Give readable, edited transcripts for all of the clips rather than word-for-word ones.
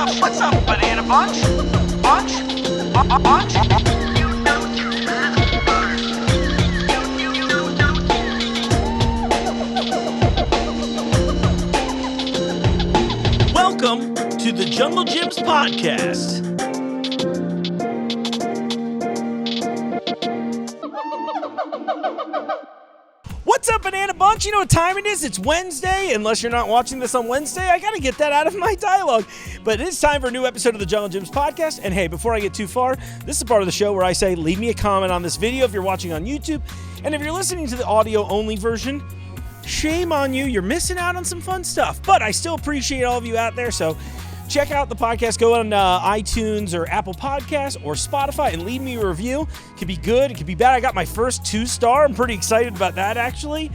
What's up, banana bunch? Bunch? Bunch? Welcome to the Jungle Gyms podcast. What's up, Banana Bunch? You know what time it is? It's Wednesday. Unless you're not watching this on Wednesday, I gotta get that out of my dialogue. But it is time for a new episode of the Jungle Gyms podcast. And hey, before I get too far, this is the part of the show where I say, leave me a comment on this video if you're watching on YouTube. And if you're listening to the audio-only version, shame on you. You're missing out on some fun stuff. But I still appreciate all of you out there, so check out the podcast. Go on iTunes or Apple Podcasts or Spotify and leave me a review. It could be good. It could be bad. I got my first 2-star. I'm pretty excited about that, actually.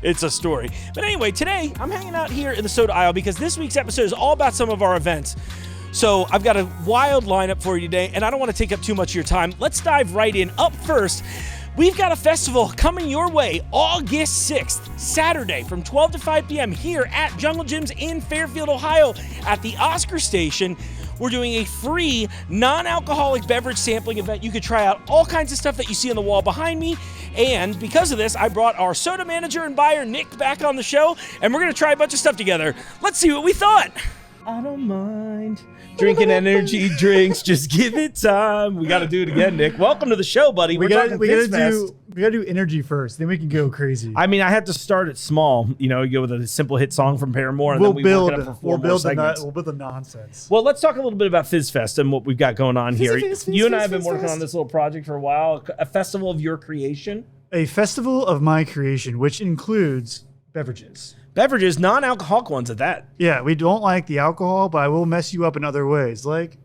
It's a story. But anyway, today I'm hanging out here in the soda aisle because this week's episode is all about some of our events. So I've got a wild lineup for you today, and I don't want to take up too much of your time. Let's dive right in. Up first, we've got a festival coming your way August 6th, Saturday from 12 to 5 p.m. here at Jungle Gyms in Fairfield, Ohio at the Oscar Station. We're doing a free non-alcoholic beverage sampling event. You could try out all kinds of stuff that you see on the wall behind me. And because of this, I brought our soda manager and buyer, Nick, back on the show, and we're going to try a bunch of stuff together. Let's see what we thought. I don't mind drinking energy drinks. Just give it time. We got to do it again, Nick. Welcome to the show, buddy. We gotta do energy first, then we can go crazy. I mean, I had to start it small. You know, you go with a simple hit song from Paramore, and then we work it up for four more segments. We'll build the nonsense. Well, let's talk a little bit about Fizz Fest and what we've got going on here. You and I have been working on this little project for a while, a festival of your creation. A festival of my creation, which includes beverages. Beverages, non-alcoholic ones at that. Yeah, we don't like the alcohol, but I will mess you up in other ways, like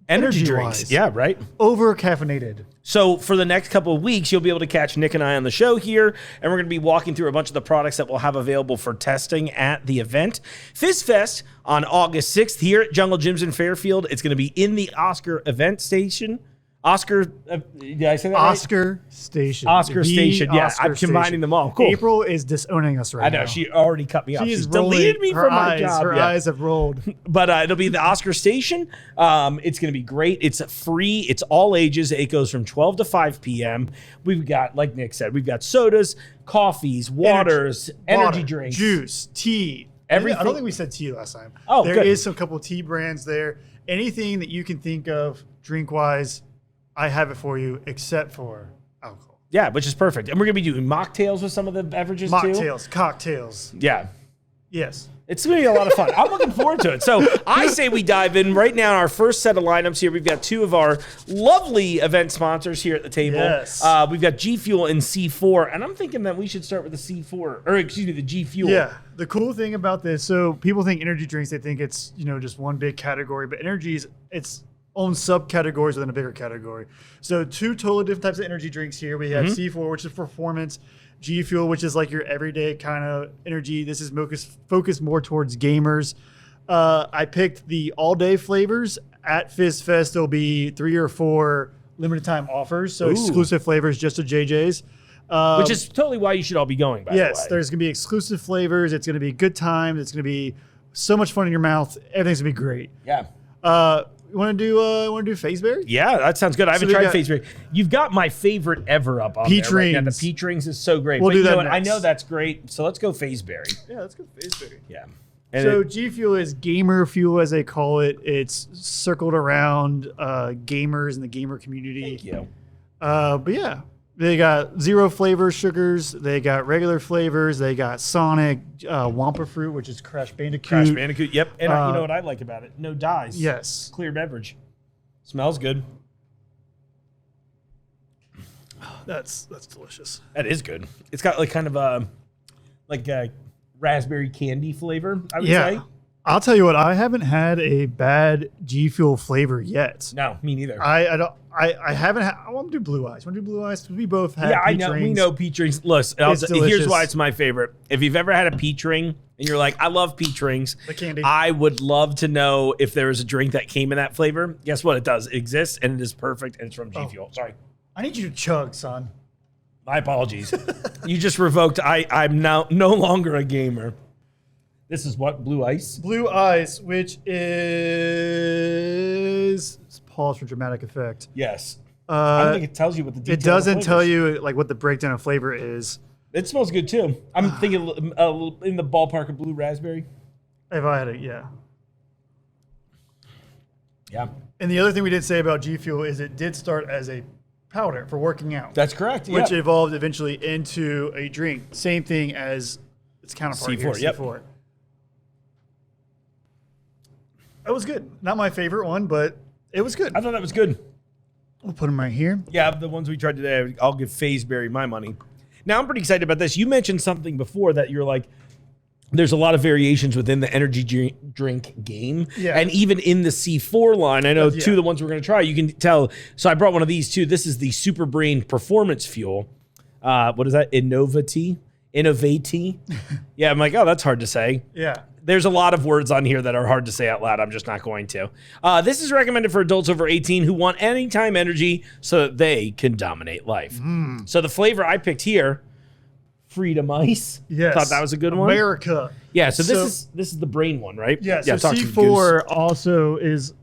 energy drinks. Wise. Yeah, right. Over caffeinated. So for the next couple of weeks, you'll be able to catch Nick and I on the show here, and we're going to be walking through a bunch of the products that we'll have available for testing at the event. Fizz Fest on August 6th here at Jungle Gyms in Fairfield. It's going to be in the Oscar event station. Oscar, did I say that Oscar right? Station. Oscar Station. Yeah, Oscar I'm combining Station. Them all. Cool. April is disowning us right now. I know. She already cut me off. She's rolling, deleted me from my job. Her eyes have rolled. But it'll be the Oscar Station. It's going to be great. It's free. It's all ages. It goes from 12 to 5 p.m. We've got, like Nick said, we've got sodas, coffees, waters, energy drinks. Juice, tea. Everything. I don't think we said tea last time. Oh, there good. is some couple tea brands there. Anything that you can think of drink-wise, I have it for you, except for alcohol. Yeah, which is perfect. And we're going to be doing mocktails with some of the beverages, too. Mocktails, cocktails. Yeah. Yes. It's going to be a lot of fun. I'm looking forward to it. So I say we dive in right now. Our first set of lineups here. We've got two of our lovely event sponsors here at the table. Yes. We've got G Fuel and C4. And I'm thinking that we should start with the C4, or excuse me, the G Fuel. Yeah. The cool thing about this, so people think energy drinks, they think it's, just one big category, but energy is its own subcategories within a bigger category. So two totally different types of energy drinks here. We have C4, which is performance, G Fuel, which is like your everyday kind of energy. This is focused more towards gamers. I picked the all-day flavors. At Fizz Fest, there'll be 3 or 4 limited time offers, so exclusive flavors just to JJ's. Which is totally why you should all be going, by the way. Yes, there's going to be exclusive flavors. It's going to be good time. It's going to be so much fun in your mouth. Everything's going to be great. Yeah. You want to do Fazeberry? Yeah, that sounds good. I haven't tried Fazeberry. You've got my favorite ever up on Peach there right now. Rings. The Peach Rings is so great. We'll do that what? next. I know that's great. So let's go Fazeberry. Yeah, let's go Fazeberry. Yeah. So G Fuel is gamer fuel, as they call it. It's circled around gamers in the gamer community. Thank you. But yeah, they got 0 flavor sugars. They got regular flavors. They got Sonic, Wampa Fruit, which is Crash Bandicoot. Crash Bandicoot, yep. And you know what I like about it? No dyes. Yes. Clear beverage. Smells good. That's delicious. That is good. It's got like kind of a raspberry candy flavor, I would say. I'll tell you what, I haven't had a bad G Fuel flavor yet. No, me neither. I haven't had. I want to do Blue Eyes. Want to do Blue Eyes? We both had. Yeah, I peach know. rings. We know peach rings. Listen, here's why it's my favorite. If you've ever had a peach ring and you're like, I love peach rings, the candy. I would love to know if there is a drink that came in that flavor. Guess what? It does. It exists, and it is perfect, and it's from G Fuel. Sorry. I need you to chug, son. My apologies. You just revoked. I'm now no longer a gamer. This is what? Blue Ice? Blue Ice, which is... Let's pause for dramatic effect. Yes. I don't think it tells you what the detail It doesn't of the tell flavors. you like what the breakdown of flavor is. It smells good, too. I'm thinking a little in the ballpark of blue raspberry. If I had it, yeah. Yeah. And the other thing we did say about G Fuel is it did start as a powder for working out. That's correct, Which evolved eventually into a drink. Same thing as its counterpart C4, here, C4. That was good. Not my favorite one, but it was good. I thought that was good. We'll put them right here. Yeah, the ones we tried today, I'll give Fizzberry my money. Now, I'm pretty excited about this. You mentioned something before that you're like, there's a lot of variations within the energy drink game. Yeah. And even in the C4 line, I know two of the ones we're going to try, you can tell. So I brought one of these too. This is the Super Brain Performance Fuel. What is that? Innovati? Yeah, I'm like, oh, that's hard to say. Yeah. There's a lot of words on here that are hard to say out loud. I'm just not going to. This is recommended for adults over 18 who want anytime energy so that they can dominate life. So the flavor I picked here, Freedom Ice. Yes. Thought that was a good one. America. Yeah, so this is the brain one, right? Yeah, so talk to the C4 also is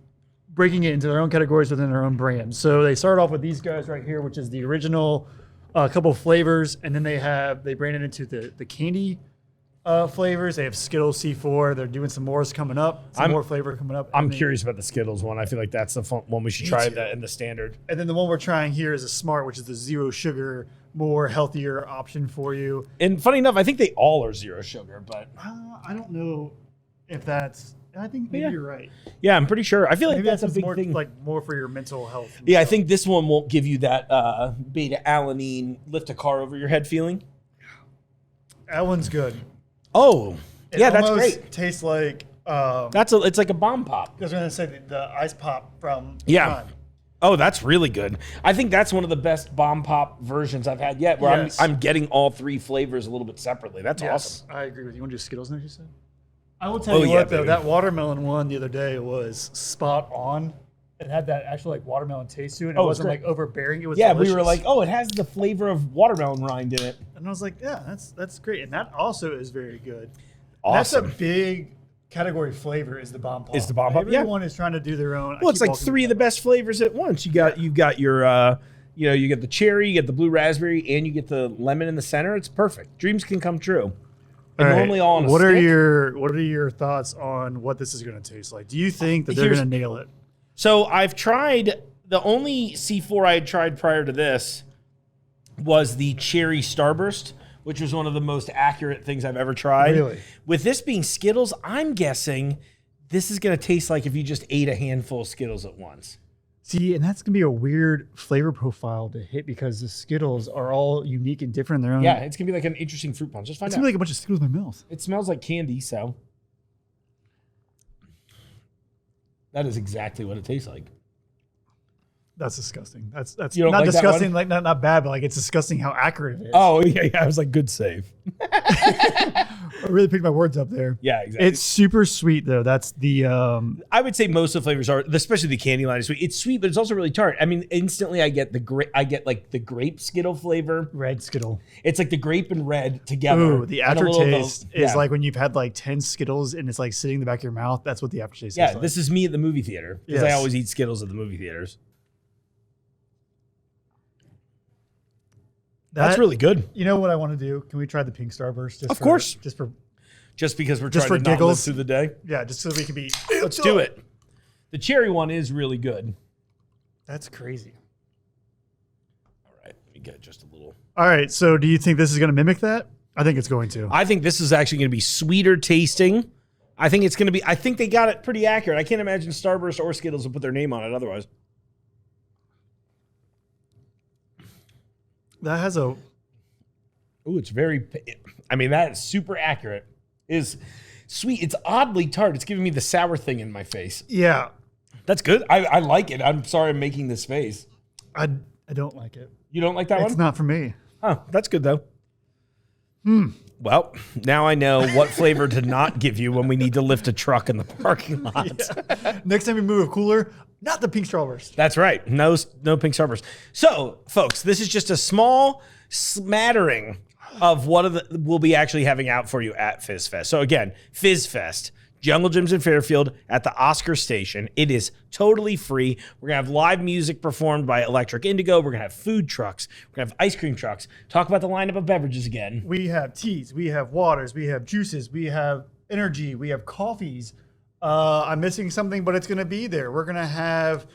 breaking it into their own categories within their own brand. So they start off with these guys right here, which is the original couple of flavors, and then they brand it into the candy flavors. They have Skittles C4. They're doing some more coming up. Some more flavor coming up. I'm curious about the Skittles one. I feel like that's the fun one we should try that in the standard. And then the one we're trying here is a Smart, which is the zero sugar, more healthier option for you. And funny enough, I think they all are zero sugar, but I don't know if that's. I think maybe you're right. yeah, I'm pretty sure. I feel like Maybe that's a big more, thing. like more for your mental health. Yeah, I think this one won't give you that beta alanine lift a car over your head feeling. That one's good. Oh, It yeah, that's almost great. Tastes like It's like a bomb pop. I was gonna say the ice pop from Yeah. Prime. Oh, that's really good. I think that's one of the best bomb pop versions I've had yet, where Yes. I'm getting all three flavors a little bit separately. That's awesome. I agree with you. You want to do Skittles next? You said. I will tell you what though, baby. that watermelon one the other day was spot on. It had that actual like watermelon taste to it. It wasn't great. like overbearing. It was Yeah, delicious. we were like, oh, it has the flavor of watermelon rind in it. and I was like, yeah, that's great, and that also is very good. Awesome. That's a big category flavor is the bomb pop. Is the bomb pop? Yeah. Everyone is trying to do their own. Well, it's like three of the best flavors at once. You've got your you get the cherry, you get the blue raspberry, and you get the lemon in the center. It's perfect. Dreams can come true. And normally all on a what are stick. your thoughts on what this is going to taste like? Do you think that they're Here's- going to nail it? So I've tried, the only C4 I had tried prior to this was the cherry Starburst, which was one of the most accurate things I've ever tried. Really? With this being Skittles, I'm guessing this is going to taste like if you just ate a handful of Skittles at once. See, and that's going to be a weird flavor profile to hit because the Skittles are all unique and different in their own. Yeah, it's going to be like an interesting fruit punch. Just find It's out. going to be like a bunch of Skittles in my mouth. It smells like candy, so that is exactly what it tastes like. That's disgusting. That's You don't not like that disgusting, one? like not bad, but like it's disgusting how accurate it is. Oh, yeah, I was like, good save. I really picked my words up there. Yeah, exactly. It's super sweet though. That's the I would say most of the flavors are, especially the candy line is sweet. It's sweet, but it's also really tart. I mean, instantly I get like the grape Skittle flavor. red Skittle. It's like the grape and red together. Ooh, the and a little aftertaste of is like when you've had like 10 Skittles and it's like sitting in the back of your mouth. That's what the aftertaste yeah, is like. this is me at the movie theater because I Yes. always eat Skittles at the movie theaters. That's really good. You know what I want to do? Can we try the pink Starburst? Of course. Just Because we're Just trying for to not live giggles? through the day. yeah, just so we can be. Let's do it. The cherry one is really good. That's crazy. All right, let me get just a little. All right, so do you think this is going to mimic that? I think it's going to. I think this is actually going to be sweeter tasting. I think it's going to be. I think they got it pretty accurate. I can't imagine Starburst or Skittles will put their name on it otherwise. That has a. Ooh, it's very. I mean, that is super accurate. Is sweet. It's oddly tart. It's giving me the sour thing in my face. Yeah, That's good. I like it. I'm sorry I'm making this face. I don't like it. You don't like that It's one? not for me. Huh, that's good though. Well, now I know what flavor to not give you when we need to lift a truck in the parking lot. Next time we move a cooler, not the pink Starburst. That's right. No pink Starburst. So, folks, this is just a small smattering of what we'll be actually having out for you at Fizz Fest. So again, Fizz Fest, Jungle Gyms in Fairfield at the Oscar Station. It is totally free. We're going to have live music performed by Electric Indigo. We're going to have food trucks. We're going to have ice cream trucks. Talk about the lineup of beverages again. We have teas, we have waters, we have juices, we have energy, we have coffees. I'm missing something, but it's going to be there. We're going to have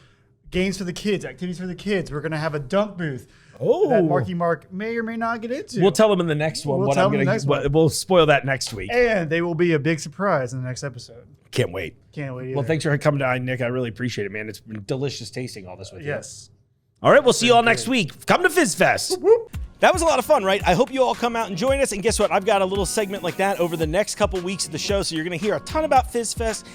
games for the kids, activities for the kids. We're going to have a dunk booth. That Marky Mark may or may not get into. We'll tell them in the next one what I'm going to. We'll spoil that next week. And they will be a big surprise in the next episode. Can't wait. Can't wait either. Well, thanks for coming down, Nick. I really appreciate it, man. It's been delicious tasting all this with you. Yes. All right, we'll see you all next week. Come to Fizz Fest. That was a lot of fun, right? I hope you all come out and join us. And guess what? I've got a little segment like that over the next couple weeks of the show, so you're going to hear a ton about Fizz Fest.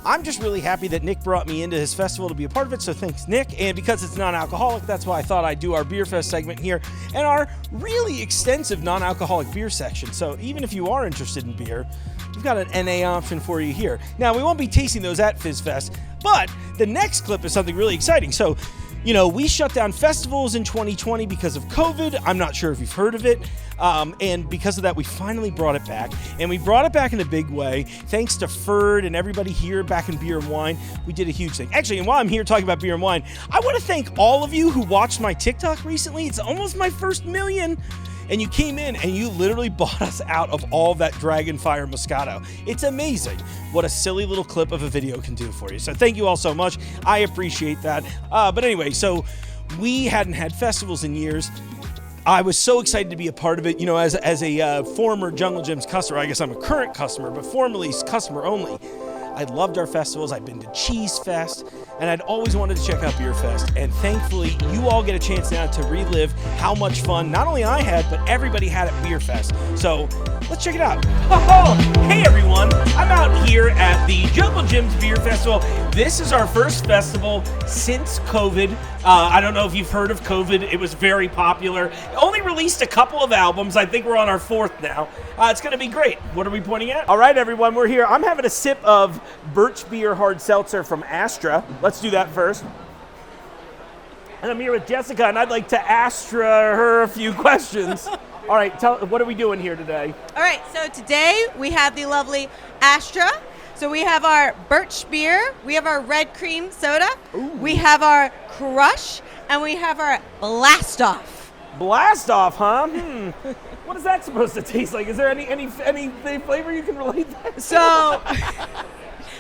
I'm just really happy that Nick brought me into his festival to be a part of it, so thanks, Nick. And because it's non-alcoholic, that's why I thought I'd do our Beerfest segment here and our really extensive non-alcoholic beer section. So even if you are interested in beer, we've got an NA option for you here. Now, we won't be tasting those at Fizz Fest, but the next clip is something really exciting. So, you know, we shut down festivals in 2020 because of COVID. I'm not sure if you've heard of it. And because of that, we finally brought it back. And we brought it back in a big way. Thanks to Ferd and everybody here back in Beer and Wine, we did a huge thing. Actually, and while I'm here talking about Beer and Wine, I want to thank all of you who watched my TikTok recently. It's almost my first million. And you came in and you literally bought us out of all that Dragonfire Moscato. It's amazing what a silly little clip of a video can do for you. So thank you all so much. I appreciate that. But anyway, so we hadn't had festivals in years. I was so excited to be a part of it. You know, as a former Jungle Gyms customer, I guess I'm a current customer, but formerly customer only. I loved our festivals. I've been to Cheese Fest, and I'd always wanted to check out Beerfest. And thankfully, you all get a chance now to relive how much fun not only I had, but everybody had at Beerfest. So let's check it out. Oh, hey everyone! I'm out here at the Jungle Gyms Beer Festival. This is our first festival since COVID. I don't know if you've heard of COVID. It was very popular. Only released a couple of albums. I think we're on our fourth now. It's going to be great. What are we pointing at? All right, everyone, we're here. I'm having a sip of Birch Beer Hard Seltzer from Astra. Let's do that first. And I'm here with Jessica, and I'd like to ask her a few questions. All right, what are we doing here today? All right, so today we have the lovely Astra. So we have our birch beer, we have our red cream soda, we have our crush, and we have our blast off. Blast off, huh? What is that supposed to taste like? Is there any flavor you can relate that to?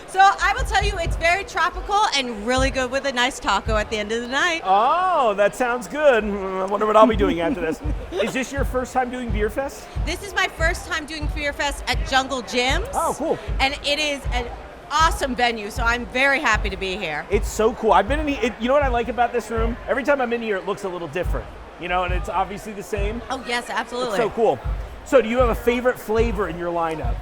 So I will tell you, it's very tropical and really good with a nice taco at the end of the night. Oh, that sounds good. I wonder what I'll be doing after this. Is this your first time doing Beerfest? This is my first time doing Beerfest at Jungle Gyms. Oh, cool. And it is an awesome venue, so I'm very happy to be here. It's so cool. I've been in here. You know what I like about this room? Every time I'm in here, it looks a little different. You know, and it's obviously the same. Oh, yes, absolutely. It's so cool. So do you have a favorite flavor in your lineup?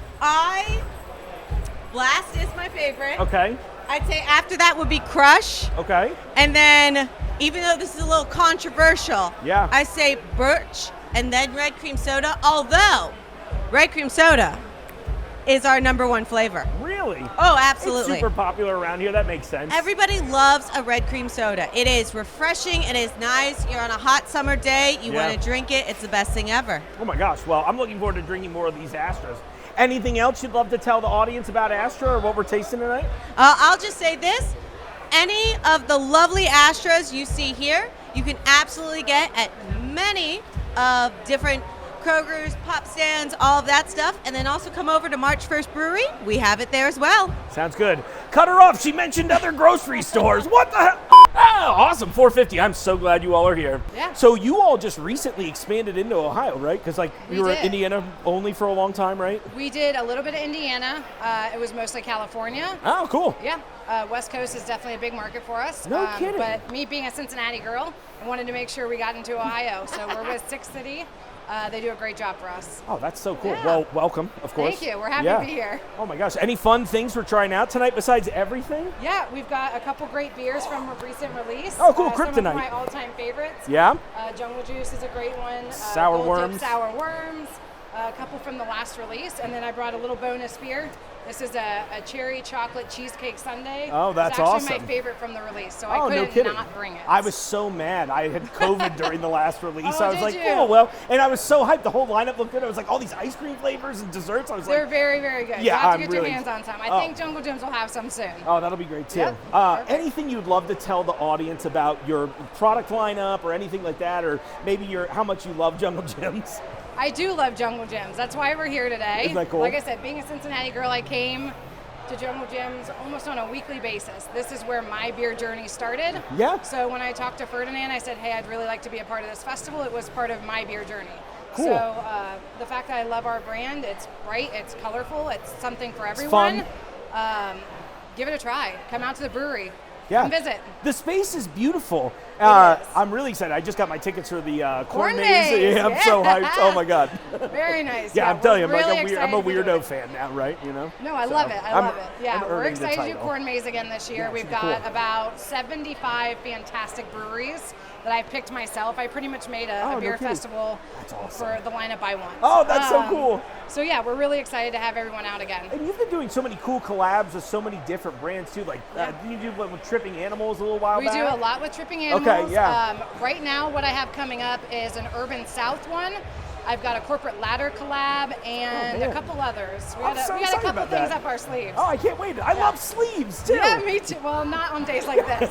Blast is my favorite. Okay. I'd say after that would be Crush. Okay. And then, even though this is a little controversial, yeah, I say Birch and then Red Cream Soda, although Red Cream Soda is our number one flavor. Really? Oh, absolutely. It's super popular around here. That makes sense. Everybody loves a red cream soda. It is refreshing. It is nice. You're on a hot summer day. You want to drink it. It's the best thing ever. Oh, my gosh. Well, I'm looking forward to drinking more of these Astras. Anything else you'd love to tell the audience about Astra or what we're tasting tonight? I'll just say this. Any of the lovely Astras you see here, you can absolutely get at many of different Kroger's, pop stands, all of that stuff. And then also come over to March 1st Brewery. We have it there as well. Sounds good. Cut her off. She mentioned other grocery stores. What the hell? Oh, awesome. 450. I'm so glad you all are here. Yeah. So you all just recently expanded into Ohio, right? Because We you were in did. Indiana only for a long time, right? We did a little bit of Indiana. It was mostly California. Oh, cool. Yeah. West Coast is definitely a big market for us. No kidding. But me being a Cincinnati girl, I wanted to make sure we got into Ohio. So we're with Sixth City. They do a great job for us. Oh, that's so cool. Yeah. Well, welcome, of course. Thank you. We're happy to be here. Oh my gosh. Any fun things we're trying out tonight besides everything? Yeah, we've got a couple great beers from a recent release. Oh, cool. Some of Kryptonite. my all-time favorites. Yeah? Jungle Juice is a great one. Sour Gold Dip Worms. Sour Worms. a couple from the last release, and then I brought a little bonus beer. This is a cherry chocolate cheesecake sundae. Oh, that's it's actually awesome. my favorite from the release, so Oh, I no couldn't kidding. not bring it. I was so mad. I had COVID during the last release. Oh, I was did like, you? oh, well. And I was so hyped. The whole lineup looked good. I was like, all these ice cream flavors and desserts. I was They're like, very, very good. Yeah, you have to I'm get really- your hands on some. I Oh. think Jungle Gyms will have some soon. oh, that'll be great too. Yep, perfect. Anything you'd love to tell the audience about your product lineup or anything like that, or maybe how much you love Jungle Gyms? I do love Jungle Gyms. That's why we're here today. Isn't that cool? Like I said, being a Cincinnati girl, I came to Jungle Gyms almost on a weekly basis. This is where my beer journey started. Yeah. So when I talked to Ferdinand, I said, hey, I'd really like to be a part of this festival. It was part of my beer journey. Cool. So the fact that I love our brand, it's bright, it's colorful, it's something for everyone. fun. Give it a try. Come out to the brewery. Yeah. Come visit. The space is beautiful. It is. I'm really excited. I just got my tickets for the corn Corn maze. maze, Yeah, I'm so yeah. hyped. Oh my god. Very nice. Yeah, I'm telling you, I'm, we're like really I'm a excited to do weirdo it. fan now, right? You know. No, I So, love it. I I'm- love it. Yeah, I'm we're earning the excited to do title. Corn Maze again this year. Yeah, it We've should be got cool. about 75 fantastic breweries that I've picked myself. I pretty much made Oh, a no beer kidding. festival That's awesome. for the lineup I want. Oh, that's so cool. So yeah, we're really excited to have everyone out again. And you've been doing so many cool collabs with so many different brands too. Like, didn't you do one with Tripping Animals a little while We back? do a lot with Tripping Animals. yeah. Right now, what I have coming up is an Urban South one. I've got a Corporate Ladder collab and man. a couple others. We I'm got so a excited couple about things that. up our sleeves. Oh, I can't wait. I love sleeves too. Yeah, me too. Well, not on days like this.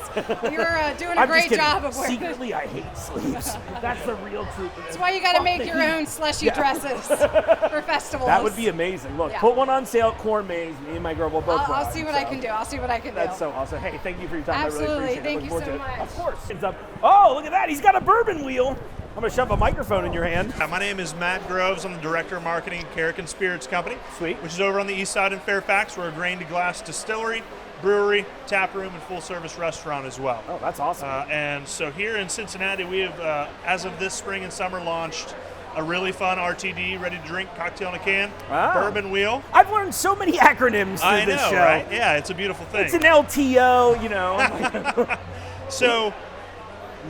You're doing a I'm just great kidding. job of wearing it. Secretly, I hate sleeves. That's the real truth. That's why you got to make your own slushy dresses for festivals. That would be amazing. Look, Yeah. put one on sale at Corn Maze. Me and my girl will both I'll rock, see what so. I can do. I'll see what I can do. That's so awesome. Hey, thank you for your time. Absolutely. I really appreciate it. Thank Look you forward so to it. much. Of course. It's up. Oh, look at that. He's got a bourbon wheel. I'm going to shove a microphone in your hand. My name is Matt Groves. I'm the Director of Marketing at Carrick & Spirits Company. Sweet. Which is over on the east side in Fairfax. We're a grain-to-glass distillery, brewery, tap room, and full-service restaurant as well. Oh, that's awesome. And so here in Cincinnati, we have, as of this spring and summer, launched a really fun RTD, ready-to-drink cocktail in a can, Wow. bourbon wheel. I've learned so many acronyms through I know, this show. right? Yeah, it's a beautiful thing. It's an LTO, you know. So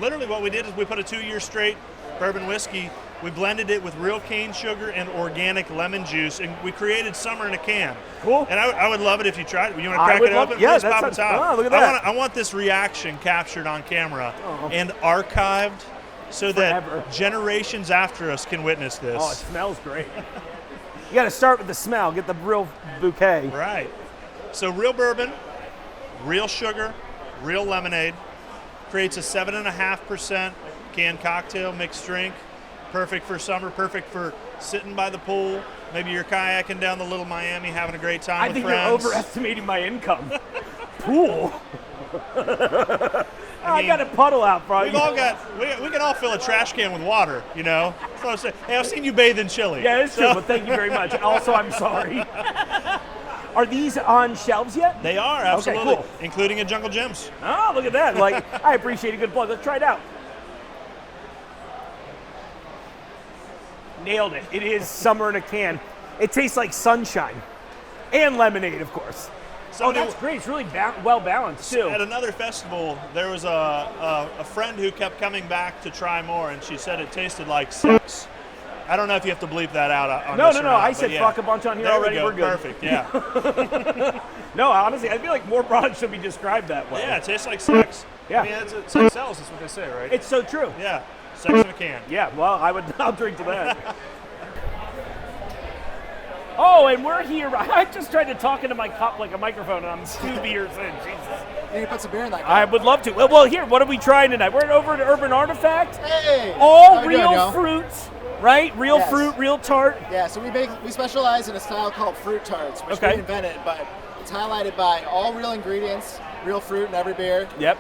literally what we did is we put a 2-year straight bourbon whiskey. We blended it with real cane sugar and organic lemon juice, and we created summer in a can. Cool. And I would love it if you tried it. You want to I crack would it love open? it. Yeah, Please that pop a sounds- top. oh, look at that. I want this reaction captured on camera Oh. and archived so Forever. that generations after us can witness this. Oh, it smells great. You got to start with the smell. Get the real bouquet. Right. So real bourbon, real sugar, real lemonade. Creates a 7.5% canned cocktail, mixed drink. Perfect for summer, perfect for sitting by the pool. Maybe you're kayaking down the Little Miami, having a great time I with think friends. you're overestimating my income. Pool. I mean, got a puddle out front. We've all got, we can all fill a trash can with water, you know? That's what I'm saying. Hey, I've seen you bathe in Chile. Yeah, it's true, but thank you very much. Also, I'm sorry. Are these on shelves yet? They are, absolutely. cool. Including at Jungle Gyms. Oh, look at that. Like, I appreciate a good plug. Let's try it out. Nailed it. It is summer in a can. It tastes like sunshine. And lemonade, of course. Somebody- that's great. It's really well balanced, too. At another festival, there was a friend who kept coming back to try more, and she said it tasted like sex. I don't know if you have to bleep that out on No, this no, or no. not, I but said yeah. fuck a bunch on here There already. We go. We're good. Perfect, yeah. No, honestly, I feel like more products should be described that way. Yeah, it tastes like sex. Yeah. I mean, sex sells, that's what they say, right? It's so true. Yeah, sex in a can. Yeah, well, I'll drink to that. Oh, and we're here. I just tried to talk into my cup like a microphone, and I'm 2 beers in. Jesus. You need to put some beer in that cup. I would love to. Well, here, what are we trying tonight? We're over at Urban Artifact. Hey! All How you doing, real y'all? fruits, right? Real Yes. fruit, real tart. Yeah, so we specialize in a style called fruit tarts, which Okay. we invented, but it's highlighted by all real ingredients, real fruit in every beer. Yep.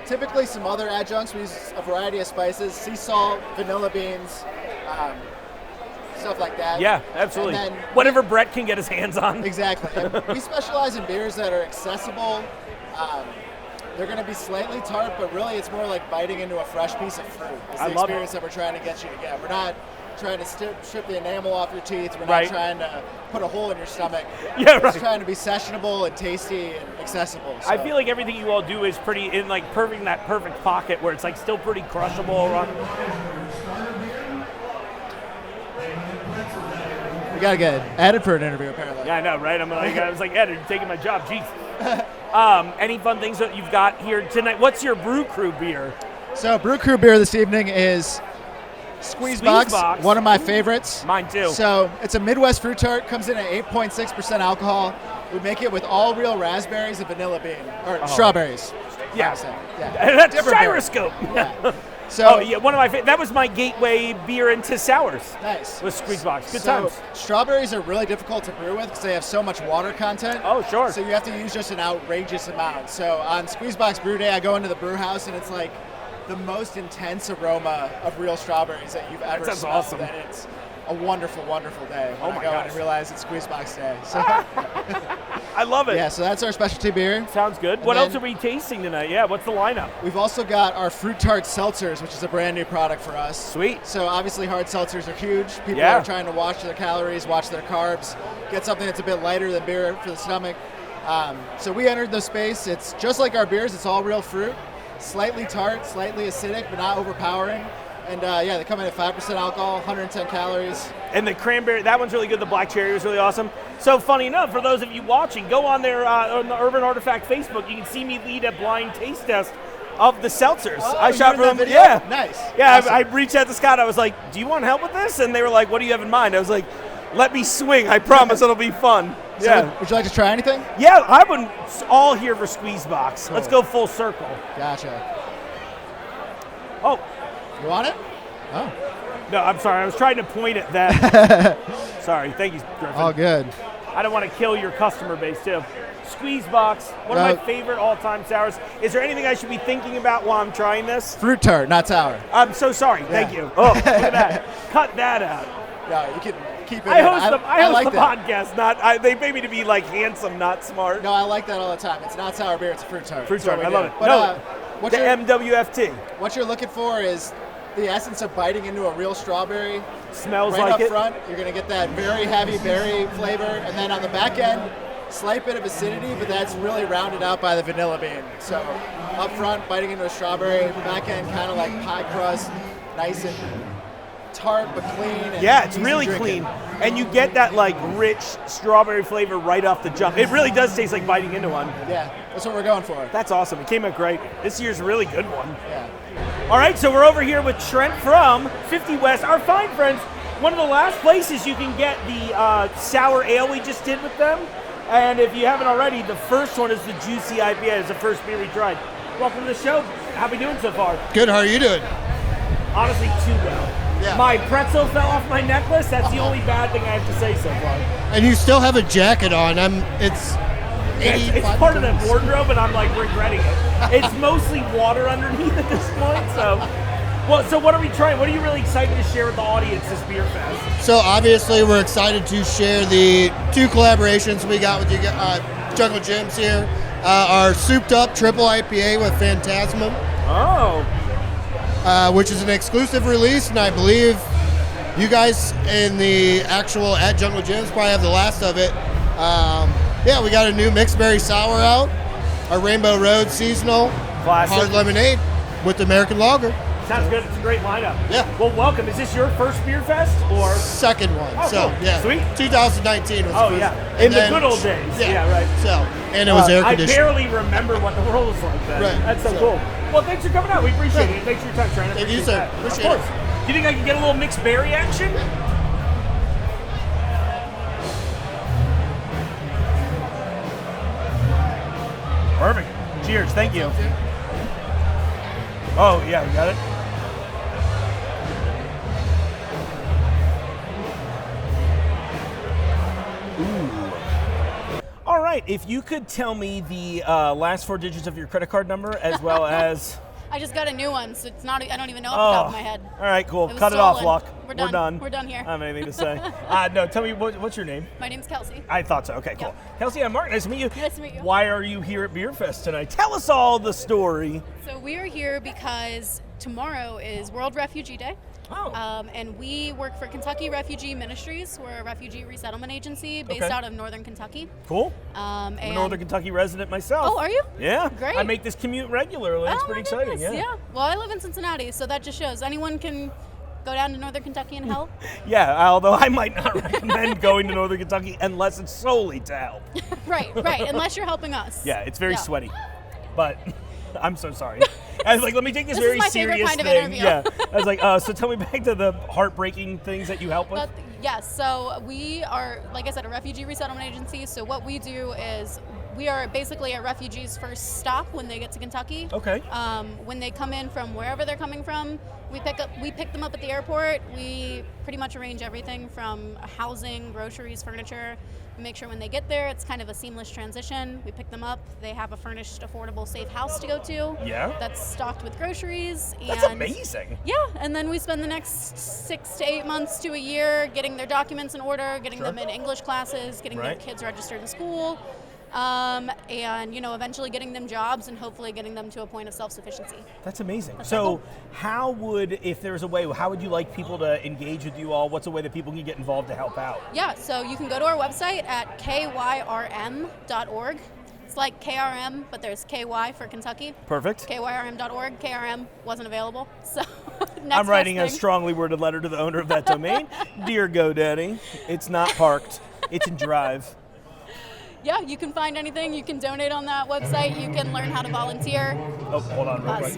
Typically some other adjuncts, we use a variety of spices, sea salt, vanilla beans, stuff like that. Yeah, absolutely. And then Whatever Brett can get his hands on. Exactly. And we specialize in beers that are accessible. They're going to be slightly tart, but really it's more like biting into a fresh piece of fruit. It's I the love it. experience that we're trying to get you to get. We're not trying to strip the enamel off your teeth. We're Right. not trying to put a hole in your stomach. Yeah, We're right. just trying to be sessionable and tasty and accessible. I So- feel like everything you all do is pretty in like that perfect pocket where it's like still pretty crushable. gotta get added for an interview, apparently. Yeah, I know, right? I was like, Ed, you're taking my job. Jeez. Any fun things that you've got here tonight? What's your Brew Crew beer? So, Brew Crew beer this evening is Squeeze Box, one of my favorites. Mine too. So, it's a Midwest fruit tart, comes in at 8.6% alcohol. We make it with all real raspberries and vanilla bean, or strawberries. Yeah. Yeah. That's Different beer. gyroscope. Yeah. So, one of my that was my gateway beer into sours. Nice. Was Squeeze Box. Good So, times. strawberries are really difficult to brew with because they have so much water content. Oh, sure. So you have to use just an outrageous amount. So on Squeeze Box Brew Day, I go into the brew house and it's like the most intense aroma of real strawberries that you've ever That sounds smelled. awesome. And it's a wonderful, wonderful day. Oh When my I go in gosh. and realize it's Squeeze Box Day. So I love it. yeah, so that's our specialty beer. Sounds good. And What else then- are we tasting tonight? Yeah, what's the lineup? We've also got our fruit tart seltzers, which is a brand new product for us. Sweet. So obviously hard seltzers are huge. People Yeah. are trying to watch their calories, watch their carbs, get something that's a bit lighter than beer for the stomach. So we entered the space. It's just like our beers. It's all real fruit, slightly tart, slightly acidic, but not overpowering. And they come in at 5% alcohol, 110 calories. And the cranberry, that one's really good. The black cherry was really awesome. So funny enough, for those of you watching, go on there on the Urban Artifact Facebook. You can see me lead a blind taste test of the seltzers. Oh, I you shot were in from that video? yeah, Nice. Yeah, Awesome. I reached out to Scott. I was like, "Do you want help with this?" And they were like, "What do you have in mind?" I was like, "Let me swing. I promise it'll be fun." So Yeah, would you like to try anything? yeah. I would all here for Squeeze Box. Let's go full circle. Gotcha. Oh. You want it? Oh, No, I'm sorry. I was trying to point at that. Sorry. Thank you, Griffin. all good. I don't want to kill your customer base, too. Squeeze Box, one of my favorite all-time sours. Is there anything I should be thinking about while I'm trying this? Fruit tart, not sour. I'm so sorry. Thank you. Oh, look at that. Cut that out. No, you can keep it. I in. host like the that. podcast. They pay me to be like handsome, not smart. No, I like that all the time. It's not sour beer, it's a fruit tart. Fruit That's what tart, we I do. love it. But, No, what the you're- MWFT What you're looking for is the essence of biting into a real strawberry. smells Right like up it. front, you're going to get that very heavy berry flavor, and then on the back end, slight bit of acidity, but that's really rounded out by the vanilla bean. So up front, biting into a strawberry, back end kind of like pie crust, nice and tart but clean. And Yeah, it's easy really drinking. clean. And you get that like rich strawberry flavor right off the jump. It really does taste like biting into one. Yeah, that's what we're going for. That's awesome. It came out great. This year's a really good one. Yeah. All right, so we're over here with Trent from 50 West, our fine friends. One of the last places you can get the sour ale we just did with them. And if you haven't already, the first one is the Juicy IPA. It's the first beer we tried. Welcome to the show. How we doing so far? Good, how are you doing? Honestly, too well. Yeah. My pretzel fell off my necklace. That's the only bad thing I have to say so far. And you still have a jacket on. It's It's part of the wardrobe, and I'm like regretting it. It's mostly water underneath at this point. So what are we trying? What are you really excited to share with the audience this Beerfest? So obviously we're excited to share the two collaborations we got with you, Jungle Gyms here. Our souped up triple IPA with Phantasma, which is an exclusive release, and I believe you guys in the actual at Jungle Gyms probably have the last of it. We got a new mixed berry sour out, our Rainbow Road seasonal Classic. hard lemonade with American lager. Sounds good. It's a great lineup. Yeah. Well, welcome. Is this your first Beerfest or? Second one. Oh, so cool. yeah, Sweet. 2019 was the Oh first. yeah, And in the then- good old days. Yeah, right. So and it was air I conditioned. barely remember what the world was like then. Right. That's so So- cool. Well, thanks for coming out. We appreciate Yeah. it. Thanks for your time, Trent. I Thank you, appreciate sir. that. Appreciate of it. course. Do you think I can get a little mixed berry action? Perfect. Cheers. Thank you. Oh yeah, you got it. All right, if you could tell me the last four digits of your credit card number as well as... I just got a new one, so it's not. I don't even know off the top of my head. All right, cool. It was Cut it off, stolen. Luck. We're done. We're done here. I don't have anything to say. No, tell me, what's your name? My name's Kelsey. I thought so. Okay, cool. Yep. Kelsey, I'm Mark. Nice to meet you. Nice to meet you. Why are you here at Beerfest tonight? Tell us all the story. So we are here because tomorrow is World Refugee Day. Oh. And we work for Kentucky Refugee Ministries. We're a refugee resettlement agency based Okay. out of Northern Kentucky. Cool. And I'm a Northern Kentucky resident myself. Oh, are you? Yeah. Great. I make this commute regularly. It's Oh, pretty my exciting. goodness, Yeah. Well, I live in Cincinnati, so that just shows anyone can go down to Northern Kentucky and help. Yeah, although I might not recommend going to Northern Kentucky unless it's solely to help. Right, unless you're helping us. Yeah, it's very sweaty. But I'm so sorry. I was like, let me take this This very is my favorite serious kind of thing. interview. Yeah. I was like, so tell me back to the heartbreaking things that you help with. Yes, so we are, like I said, a refugee resettlement agency. So what we do is we are basically a refugee's first stop when they get to Kentucky. Okay. When they come in from wherever they're coming from, we pick them up at the airport. We pretty much arrange everything from housing, groceries, furniture. We make sure when they get there, it's kind of a seamless transition. We pick them up. They have a furnished, affordable, safe house to go to. Yeah. That's stocked with groceries. That's amazing. Yeah, and then we spend the next 6 to 8 months to a year getting their documents in order, getting them in English classes, getting their kids registered in school, and eventually getting them jobs and hopefully getting them to a point of self-sufficiency. That's amazing. So how would, if there's a way, how would you like people to engage with you all? What's a way that people can get involved to help out? Yeah, so you can go to our website at kyrm.org. It's like KRM, but there's KY for Kentucky. Perfect. KYRM.org. KRM wasn't available, so next I'm writing best a thing. strongly worded letter to the owner of that domain. Dear GoDaddy, it's not parked. It's in Drive. Yeah, you can find anything. You can donate on that website. You can learn how to volunteer. Oh, hold on real quick.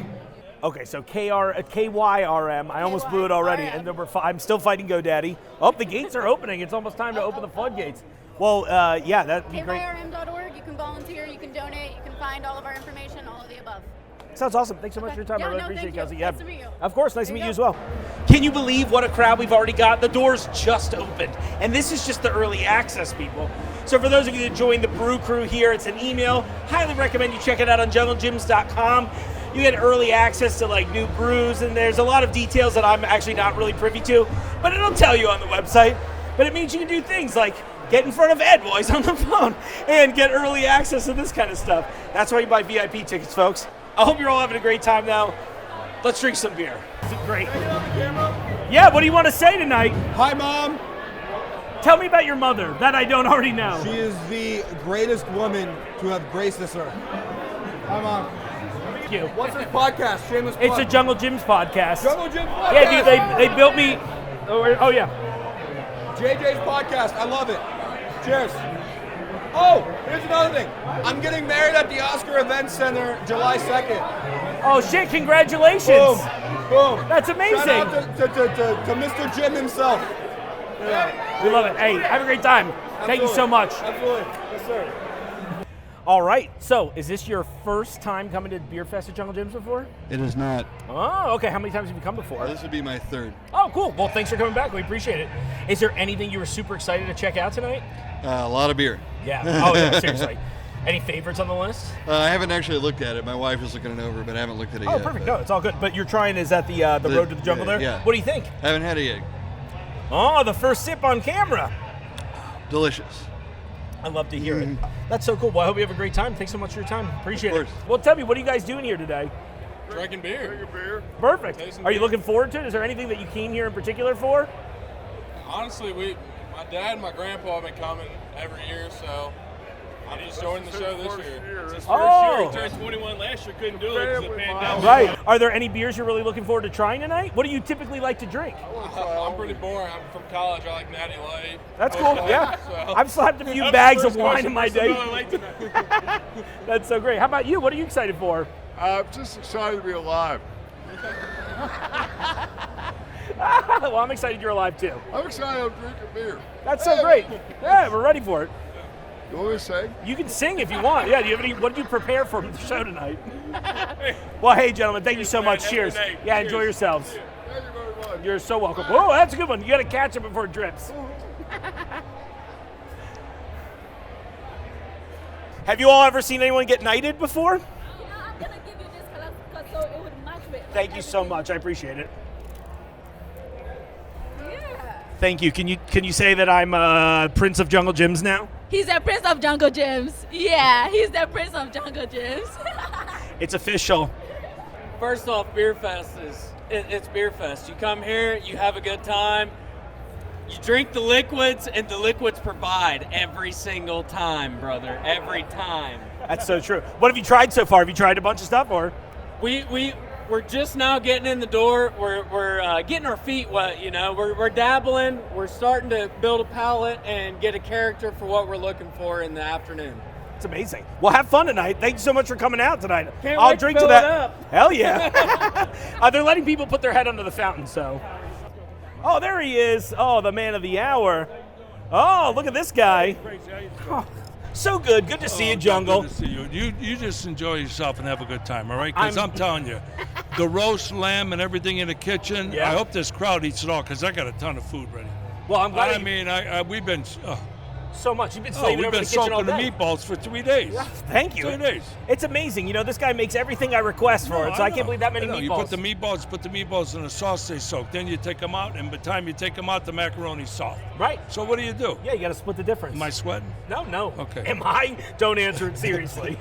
Okay, so KYRM. I almost blew it already, and I'm still fighting GoDaddy. Oh, the gates are opening. It's almost time to open the floodgates. Well, yeah, that'd be great. KYRM.org. You can volunteer. You can donate. You can find all of our information, all of the above. Sounds awesome. Thanks so much for your time. Yeah, I really no, appreciate it, thank Kelsey. you. Yeah, Nice to meet you. Of course, nice to meet you as well. Can you believe what a crowd we've already got? The doors just opened, and this is just the early access, people. So for those of you that joined the Brew Crew here, it's an email. Highly recommend you check it out on junglegyms.com. You get early access to like new brews, and there's a lot of details that I'm actually not really privy to, but it'll tell you on the website. But it means you can do things like get in front of Ed while he's on the phone and get early access to this kind of stuff. That's why you buy VIP tickets, folks. I hope you're all having a great time now. Let's drink some beer. This is great. Yeah, what do you want to say tonight? Hi, Mom. Tell me about your mother, that I don't already know. She is the greatest woman to have graced this earth. Hi, Mom. Thank you. What's this podcast? Shameless It's plug. a Jungle Gyms podcast. Jungle Gym podcast. Yeah, dude, they built me. Oh, yeah. JJ's podcast. I love it. Cheers. Oh, here's another thing. I'm getting married at the Oscar Event Center July 2nd. Oh, shit, congratulations. Boom. Boom. That's amazing. Shout out to Mr. Jim himself. Yeah. We love it. Hey, have a great time. Absolutely. Thank you so much. Absolutely. Yes, sir. All right, so is this your first time coming to Beerfest at Jungle Gyms before? It is not. Oh, okay. How many times have you come before? This would be my third. Oh, cool. Well, thanks for coming back. We appreciate it. Is there anything you were super excited to check out tonight? A lot of beer. Yeah. Oh, yeah, seriously. Any favorites on the list? I haven't actually looked at it. My wife is looking it over, but I haven't looked at it yet. Oh, perfect. No, it's all good. But you're trying, is that the Road to the Jungle there? Yeah. What do you think? I haven't had it yet. Oh, the first sip on camera. Delicious. I love to hear it. That's so cool. Well, I hope you have a great time. Thanks so much for your time. Appreciate Of it. course. Well, tell me, what are you guys doing here today? Drinking beer. Perfect. Tasting Are you beer. looking forward to it? Is there anything that you came here in particular for? Honestly, my dad and my grandpa have been coming every year, so I just joined the show this year. It's his first Oh. year. He turned 21 last year, couldn't do it because of the pandemic. Right. Are there any beers you're really looking forward to trying tonight? What do you typically like to drink? I'm pretty boring. I'm from college. I like Natty Light. That's cool. Yeah. So- I've slapped a few That's bags the of first wine question. in my First day. Miller Lite tonight. That's so great. How about you? What are you excited for? I'm just excited to be alive. Well, I'm excited you're alive too. I'm excited I'm drinking beer. That's so great. Yeah, we're ready for it. You want me to sing? You can sing if you want. Yeah, do you have any? What did you prepare for the show tonight? Well, hey, gentlemen, thank you so much. Have a Cheers. good night. Yeah, Cheers. enjoy yourselves. Thank you very much. You're so welcome. Whoa, that's a good one. You got to catch it before it drips. Have you all ever seen anyone get knighted before? I'm gonna give you this color so it would match with. Thank you so much. I appreciate it. Yeah. Thank you. Can you say that I'm Prince of Jungle Gyms now? He's the Prince of Jungle Gyms. Yeah, he's the Prince of Jungle Gyms. It's official. First off, Beerfest it's Beerfest. You come here, you have a good time, you drink the liquids, and the liquids provide every single time, brother. Every time. That's so true. What have you tried so far? Have you tried a bunch of stuff, or? We we're just now getting in the door. We're getting our feet wet, you know. We're dabbling. We're starting to build a palate and get a character for what we're looking for in the afternoon. It's amazing. Well, have fun tonight. Thank you so much for coming out tonight. Can't I'll wait drink to to fill that. it up. Hell yeah. They're letting people put their head under the fountain, so. Oh, there he is. Oh, the man of the hour. Oh, look at this guy. Oh, so good. Good to see you, Jungle. Good to see you. You just enjoy yourself and have a good time, all right? Because I'm telling you, the roast lamb and everything in the kitchen, Yeah. I hope this crowd eats it all because I got a ton of food ready. Well, I'm glad. We've been... so much. You've been slaving we've over been the kitchen all soaking the day. meatballs for 3 days. Thank you. 3 days. It's amazing. You know, this guy makes everything I request for it, so I can't believe that many meatballs. You put the meatballs in the sauce they soak. Then you take them out, and by the time you take them out, the macaroni's soft. Right. So what do you do? Yeah, you got to split the difference. Am I sweating? No. Okay. Am I? Don't answer it seriously.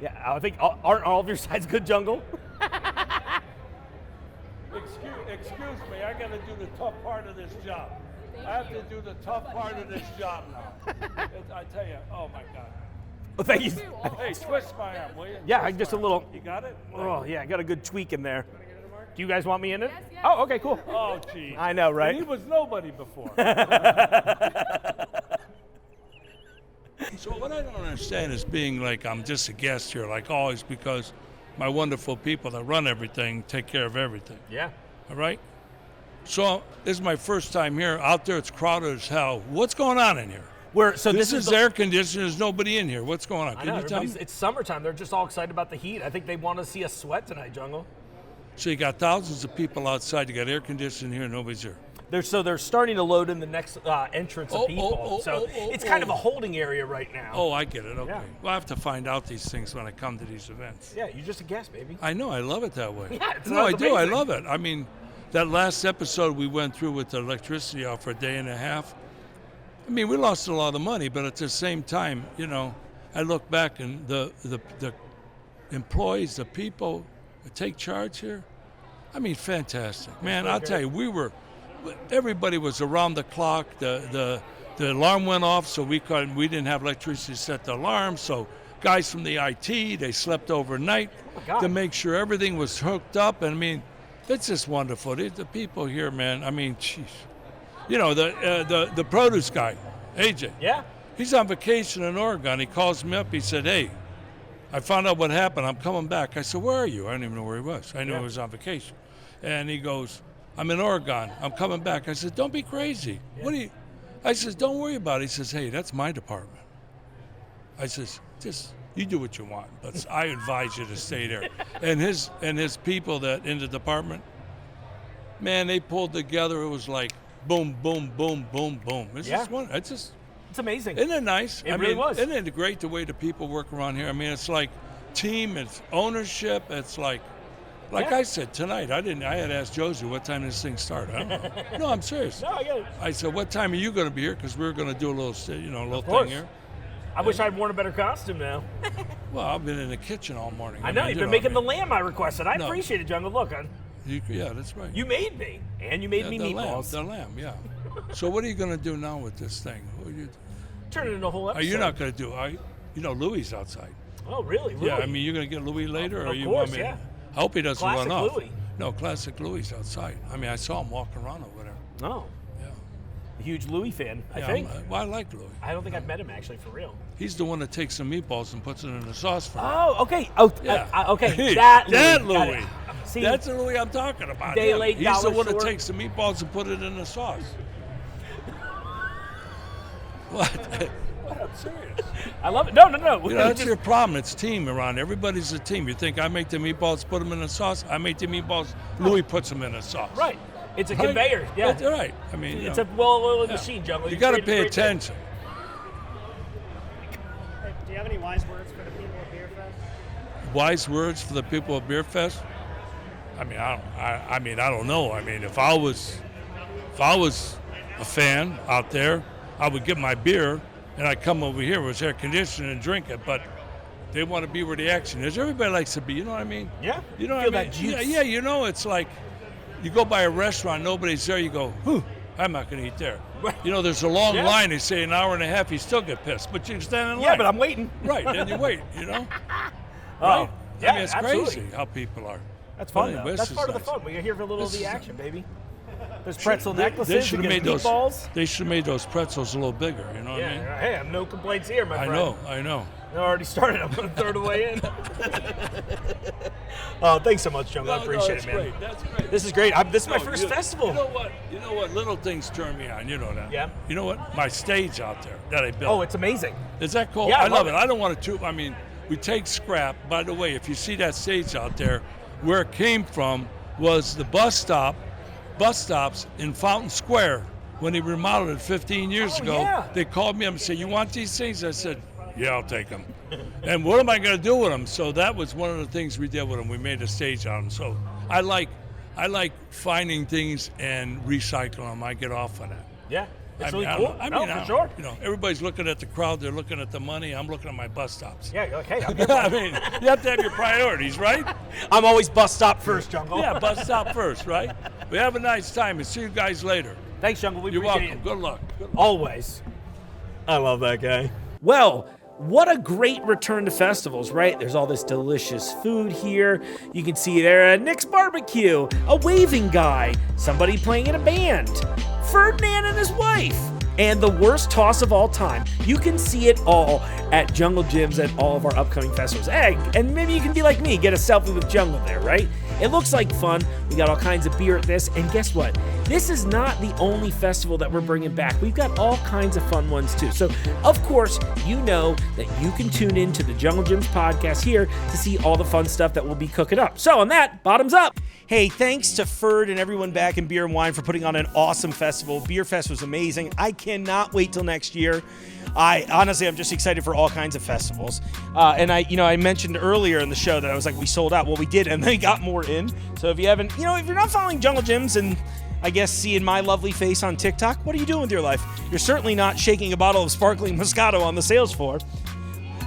Yeah, I think, aren't all of your sides good, Jungle? Excuse me, I got to do the tough part of this job. I have to do the tough part of this job now. I tell you, oh my God. Well, thank you. Hey, twist my arm, will you? Yeah, Twist just a my little. arm. You got it? Oh, yeah, I got a good tweak in there. Do you guys want me in it? Yes. Oh, okay, cool. Oh, gee. I know, right? And he was nobody before. So what I don't understand is being like I'm just a guest here, like always, because my wonderful people that run everything take care of everything. Yeah. All right? So this is my first time here. Out there, it's crowded as hell. What's going on in here? This is air conditioned. There's nobody in here. What's going on? I Can know, you tell me? it's summertime. They're just all excited about the heat. I think they want to see us sweat tonight, Jungle. So you got thousands of people outside. You got air conditioning here. Nobody's here. They're starting to load in the next entrance of people. It's kind of a holding area right now. Oh, I get it. Okay. Yeah. Well, I have to find out these things when I come to these events. Yeah, you're just a guest, baby. I know. I love it that way. Yeah, no, I do. I amazing. love it. I mean, that last episode we went through with the electricity out for a day and a half. I mean, we lost a lot of money, but at the same time, you know, I look back and the employees, the people that take charge here, I mean, fantastic. Man, I'll tell you, everybody was around the clock. The alarm went off, so we didn't have electricity to set the alarm. So guys from the IT, they slept overnight to make sure everything was hooked up. And I mean, it's just wonderful. The people here, man. I mean, jeez. You know, the produce guy, AJ. Yeah. He's on vacation in Oregon. He calls me up. He said, "Hey, I found out what happened. I'm coming back." I said, "Where are you?" I didn't even know where he was. I knew he was on vacation. And he goes, "I'm in Oregon. I'm coming back." I said, "Don't be crazy. What do you?" I says, "Don't worry about it." He says, "Hey, that's my department." I says, "Just you do what you want, but I advise you to stay there." And his people that in the department, man, they pulled together. It was like boom, boom, boom, boom, boom. It's amazing. Isn't it nice? It really was. Isn't it great the way the people work around here? I mean, it's like team, it's ownership, it's like I said tonight. I had asked Josie what time this thing started. I don't know. No, I'm serious. No, I get it. I said, "What time are you going to be here?" Because we were going to do a little Of thing course. here. I wish I'd worn a better costume now. Well, I've been in the kitchen all morning. I know, you've been making the lamb I requested. I appreciate it, Jungle. Look, yeah, that's right. You made me, and you made me meatballs. The lamb, yeah. So what are you going to do now with this thing? Turn it into a whole episode. Are you not going to do? You know, Louis is outside. Oh, really? Yeah, I mean, you're going to get Louis later, Of or you course, want me? yeah. I hope he doesn't Classic run off. Louis. No, classic Louis is outside. I mean, I saw him walking around over there. Oh. Yeah. A huge Louis fan, I Yeah, think. I like Louis. I don't think I've met him actually for real. He's the one that takes some meatballs and puts it in the sauce for me. Oh, okay. Oh, Yeah. okay. That That Louis. Got Louis. it. See, That's the Louis I'm talking about. Day him. late, He's the dollar one that short. takes the meatballs and put it in the sauce. What? I'm serious. I love it. No. You know, that's your problem. It's team around. Everybody's a team. You think I make the meatballs, put them in the sauce? I make the meatballs, Louis puts them in the sauce. Right. It's a Right? conveyor. Yeah. That's right. I mean, It's a well-oiled machine, Jungle. You got to pay attention. Do you have any wise words for the people at Beerfest? Wise words for the people at Beerfest? I mean, I don't know. I mean, if I was a fan out there, I would get my beer and I'd come over here with air conditioning and drink it. But they want to be where the action is. Everybody likes to be. You know what I mean? Yeah. You know Feel what I mean? that juice. Yeah. You know, it's like you go by a restaurant, nobody's there. You go, whew, I'm not going to eat there. Right. You know, there's a long Yeah. line. They say an hour and a half. You still get pissed, but you stand in line. Yeah, but I'm waiting. Right, and you wait. You know. Oh, Right? Yeah, I mean, it's absolutely. crazy how people are. That's fun, But though. anyway, That's this part is of the nice. fun. We're here for a little of This the is- action, baby. There's pretzel They necklaces. should have there's made meatballs. those. They should have made those pretzels a little bigger. You know what I mean? Hey, I have no complaints here, my I friend. I know. I already started. I'm going to throw it away in. Oh, thanks so much, Jungle. I appreciate that's it, man. Great. That's great. This is great. This is my first festival. You know what? You know what? Little things turn me on. You know that. Yeah. You know what? My stage out there that I built. Oh, it's amazing. Is that cool? Yeah, I love it. I don't want to. I mean, we take scrap. By the way, if you see that stage out there, where it came from was the bus stops in Fountain Square when they remodeled it 15 years ago. yeah. They called me up and said, "You want these things?" I said, "Yeah, I'll take them." And what am I going to do with them? So that was one of the things we did with them. We made a stage on them. So I like finding things and recycling them. I get off on that. Yeah. It's I mean, really I cool. don't know. I No, mean, for sure. You know, everybody's looking at the crowd. They're looking at the money. I'm looking at my bus stops. Yeah, okay. I'll get I mean, you have to have your priorities, right? I'm always bus stop first, Jungle. Yeah, bus stop first, right? We have a nice time and see you guys later. Thanks, Jungle. We You're appreciate welcome. it. Good luck. Good luck. Always. I love that guy. Well, what a great return to festivals, right? There's all this delicious food here. You can see there Nick's Barbecue, a waving guy, somebody playing in a band, Ferdinand and his wife, and the worst toss of all time. You can see it all at Jungle Gyms at all of our upcoming festivals. And maybe you can be like me, get a selfie with Jungle there, right? It looks like fun. We got all kinds of beer at this. And guess what? This is not the only festival that we're bringing back. We've got all kinds of fun ones too. So, of course, you know that you can tune in to the Jungle Gyms podcast here to see all the fun stuff that we'll be cooking up. So, on that, bottoms up. Hey, thanks to Ferd and everyone back in Beer and Wine for putting on an awesome festival. Beerfest was amazing. I cannot wait till next year. I'm just excited for all kinds of festivals. And I mentioned earlier in the show that I was like, we sold out. Well, we did, and they got more in. So if you haven't, if you're not following Jungle Gyms and I guess seeing my lovely face on TikTok, what are you doing with your life? You're certainly not shaking a bottle of sparkling Moscato on the sales floor.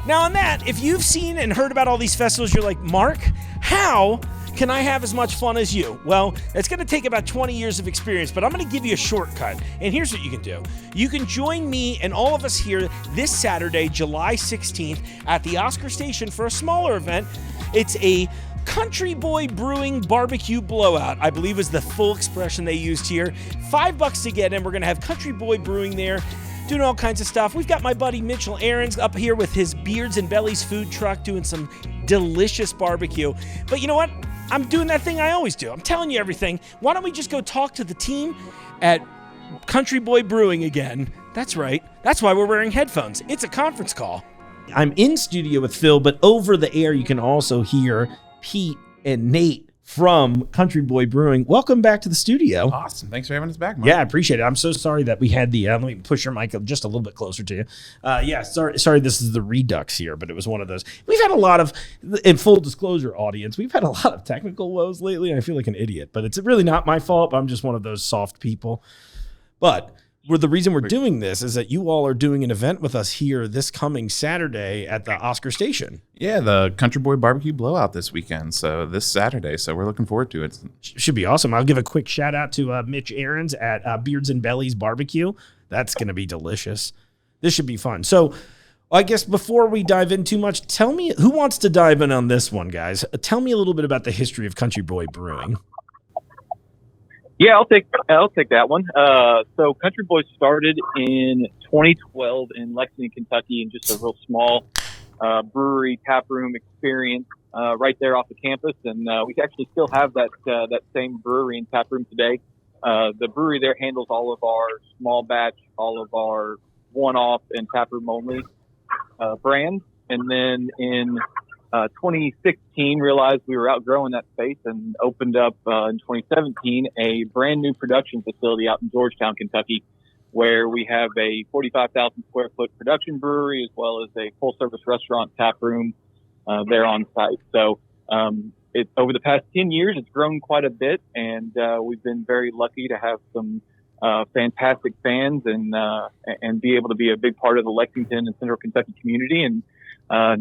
Now on that, if you've seen and heard about all these festivals, you're like, Mark, how can I have as much fun as you? Well, it's going to take about 20 years of experience, but I'm going to give you a shortcut. And here's what you can do. You can join me and all of us here this Saturday, July 16th at the Oscar Station for a smaller event. It's a Country Boy Brewing Barbecue Blowout, I believe is the full expression they used here. $5 to get in. We're going to have Country Boy Brewing there, doing all kinds of stuff. We've got my buddy Mitchell Aarons up here with his Beards and Bellies food truck doing some delicious barbecue. But you know what? I'm doing that thing I always do. I'm telling you everything. Why don't we just go talk to the team at Country Boy Brewing again? That's right. That's why we're wearing headphones. It's a conference call. I'm in studio with Phil, but over the air you can also hear Pete and Nate from Country Boy Brewing. Welcome back to the studio. Awesome. Thanks for having us back, Mark. Yeah, I appreciate it. I'm so sorry that we had the, let me push your mic just a little bit closer to you. Sorry this is the Redux here, but it was one of those. We've had a lot of, in full disclosure audience, we've had a lot of technical woes lately, and I feel like an idiot, but it's really not my fault. I'm just one of those soft people. But the reason we're doing this is that you all are doing an event with us here this coming Saturday at the Oscar Station. Yeah, the Country Boy Barbecue Blowout this weekend. So this Saturday. So we're looking forward to it. Should be awesome. I'll give a quick shout out to Mitch Aarons at Beards and Bellies Barbecue. That's going to be delicious. This should be fun. So I guess before we dive in too much, tell me, who wants to dive in on this one, guys? Tell me a little bit about the history of Country Boy Brewing. Yeah, I'll take that one. So Country Boy started in 2012 in Lexington, Kentucky, in just a real small brewery tap room experience right there off the campus, and we actually still have that same brewery and tap room today. The brewery there handles all of our small batch, all of our one-off and tap room only brands, and then in 2016 realized we were outgrowing that space and opened up in 2017 a brand new production facility out in Georgetown, Kentucky, where we have a 45,000 square foot production brewery as well as a full service restaurant tap room there on site. So over the past 10 years, it's grown quite a bit, and we've been very lucky to have some fantastic fans and be able to be a big part of the Lexington and Central Kentucky community. And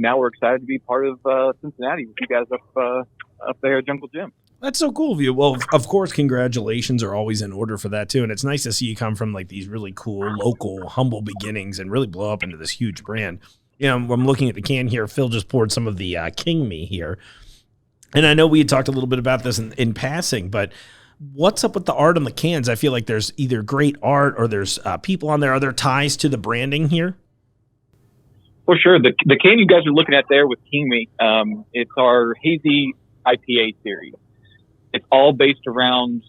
now we're excited to be part of Cincinnati with you guys up there at Jungle Gym. That's so cool of you. Well, of course, congratulations are always in order for that too. And it's nice to see you come from like these really cool, local, humble beginnings and really blow up into this huge brand. I'm looking at the can here. Phil just poured some of the King Me here. And I know we had talked a little bit about this in passing, but what's up with the art on the cans? I feel like there's either great art or there's people on there. Are there ties to the branding here? For sure. The can you guys are looking at there with King Me, it's our hazy IPA series. It's all based around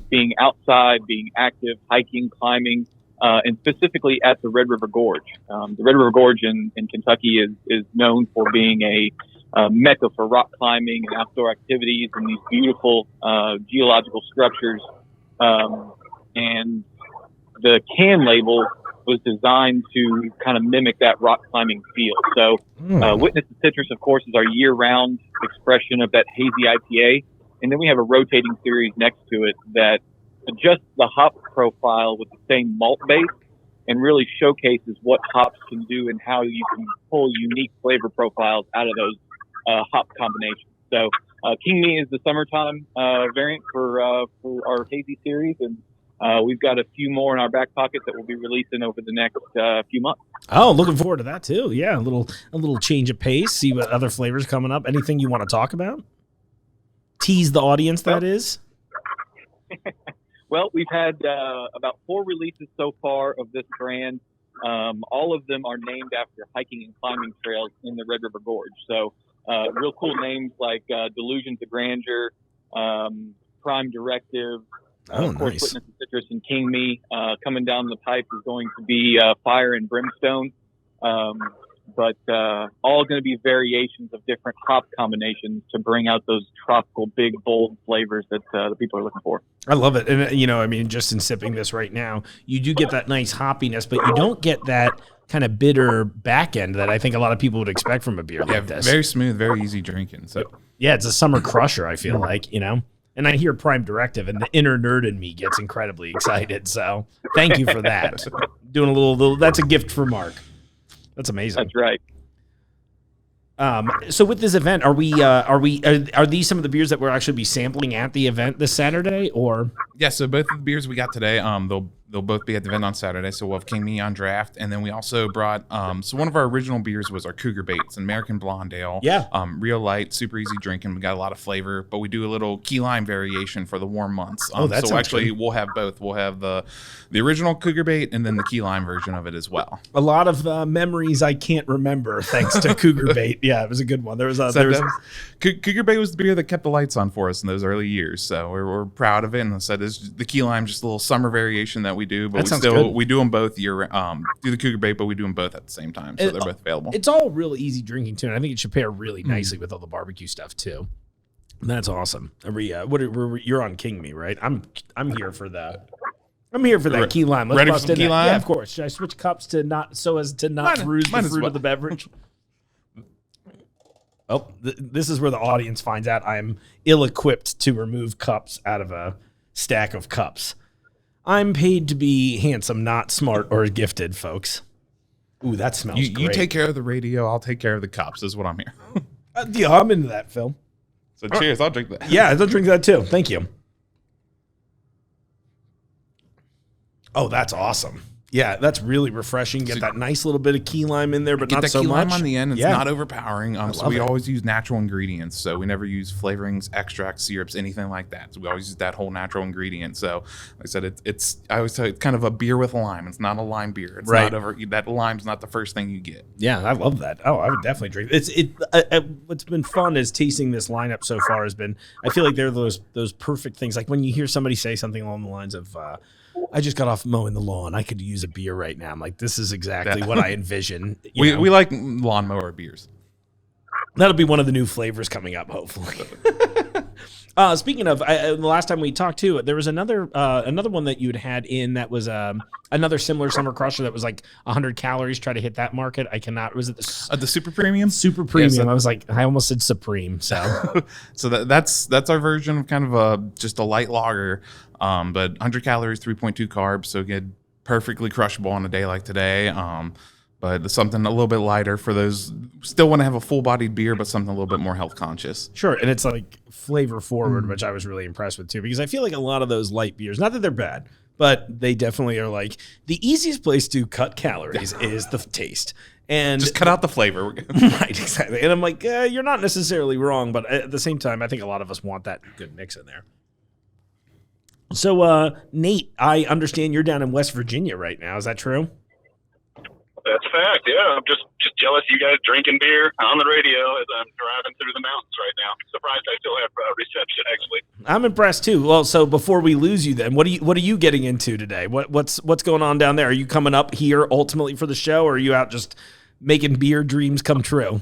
being outside, being active, hiking, climbing, and specifically at the Red River Gorge. The Red River Gorge in Kentucky is known for being a mecca for rock climbing and outdoor activities and these beautiful geological structures. And the can label was designed to kind of mimic that rock climbing feel. So Witness the Citrus, of course, is our year-round expression of that hazy IPA. And then we have a rotating series next to it that adjusts the hop profile with the same malt base and really showcases what hops can do and how you can pull unique flavor profiles out of those hop combinations. So King Me is the summertime variant for our hazy series, and we've got a few more in our back pocket that we'll be releasing over the next few months. Oh, looking forward to that too. Yeah, a little change of pace. See what other flavors coming up. Anything you want to talk about? Tease the audience. That is. Well, we've had about 4 releases so far of this brand. All of them are named after hiking and climbing trails in the Red River Gorge. So real cool names like Delusions of Grandeur, Prime Directive, of course, nice. Witness the Citrus, and King Me. Coming down the pipe is going to be Fire and Brimstone. But all going to be variations of different hop combinations to bring out those tropical, big, bold flavors that the people are looking for. I love it. And, just in sipping this right now, you do get that nice hoppiness, but you don't get that kind of bitter back end that I think a lot of people would expect from a beer like this. Very smooth, very easy drinking. So yeah, it's a summer crusher, I feel like, And I hear Prime Directive, and the inner nerd in me gets incredibly excited. So thank you for that. Doing a little that's a gift for Mark. That's amazing. That's right. So with this event, are these some of the beers that we'll actually be sampling at the event this Saturday, or? Yeah, so both of the beers we got today, they'll both be at the event on Saturday. So we'll have King Me on draft, and then we also brought so one of our original beers was our Cougar Bait. It's an American blonde ale. Yeah. Real light, super easy drinking. We got a lot of flavor, but we do a little key lime variation for the warm months. That so actually we'll have both. We'll have the original Cougar Bait and then the key lime version of it as well. A lot of memories I can't remember thanks to Cougar Bait. Yeah, it was a good one. Cougar Bait was the beer that kept the lights on for us in those early years, so we're proud of it. And I said the key lime, just a little summer variation that we do, but we do them both year. Do the Cougar Bait, but we do them both at the same time, so they're both available. It's all really easy drinking too, and I think it should pair really nicely with all the barbecue stuff too. That's awesome. You're on King Me, right? I'm here for that. I'm here for that key lime. Let's ready bust for some in key that. lime? Yeah, of course. Should I switch cups to not bruise the fruit of the beverage? Oh, this is where the audience finds out I am ill-equipped to remove cups out of a stack of cups. I'm paid to be handsome, not smart or gifted, folks. Ooh, that smells great. You take care of the radio, I'll take care of the cups, is what I'm here. Yeah, I'm into that, Phil. So cheers, I'll drink that. Yeah, I'll drink that too. Thank you. Oh, that's awesome. Yeah, that's really refreshing. Get that nice little bit of key lime in there, but not so much. Get that key lime on the end. It's not overpowering. So we it. always use natural ingredients. So we never use flavorings, extracts, syrups, anything like that. So we always use that whole natural ingredient. So like I said, I always say it's kind of a beer with lime. It's not a lime beer. It's not that lime's not the first thing you get. Yeah, I love that. Oh, I would definitely drink it. What's been fun is tasting this lineup so far has been, I feel like they're those perfect things. Like when you hear somebody say something along the lines of, I just got off mowing the lawn. I could use a beer right now. I'm like, this is exactly what I envision. We like lawnmower beers. That'll be one of the new flavors coming up, hopefully. Speaking of, the last time we talked too, there was another one that you'd had in that was another similar summer crusher that was like 100 calories. Try to hit that market. I cannot. Was it the super premium? Super premium. Yeah, so I was like, I almost said supreme. So, that's our version of kind of just a light lager, but 100 calories, 3.2 carbs. So get perfectly crushable on a day like today. but something a little bit lighter for those still want to have a full-bodied beer, but something a little bit more health conscious. Sure, and it's like flavor forward, which I was really impressed with too, because I feel like a lot of those light beers, not that they're bad, but they definitely are like the easiest place to cut calories is the taste. And just cut out the flavor. Right, exactly. And I'm like, you're not necessarily wrong, but at the same time, I think a lot of us want that good mix in there. So, Nate, I understand you're down in West Virginia right now. Is that true? That's fact, yeah. I'm just jealous you guys drinking beer on the radio as I'm driving through the mountains right now. Surprised I still have reception, actually. I'm impressed too. Well, so before we lose you, then what are you getting into today? What's going on down there? Are you coming up here ultimately for the show, or are you out just making beer dreams come true?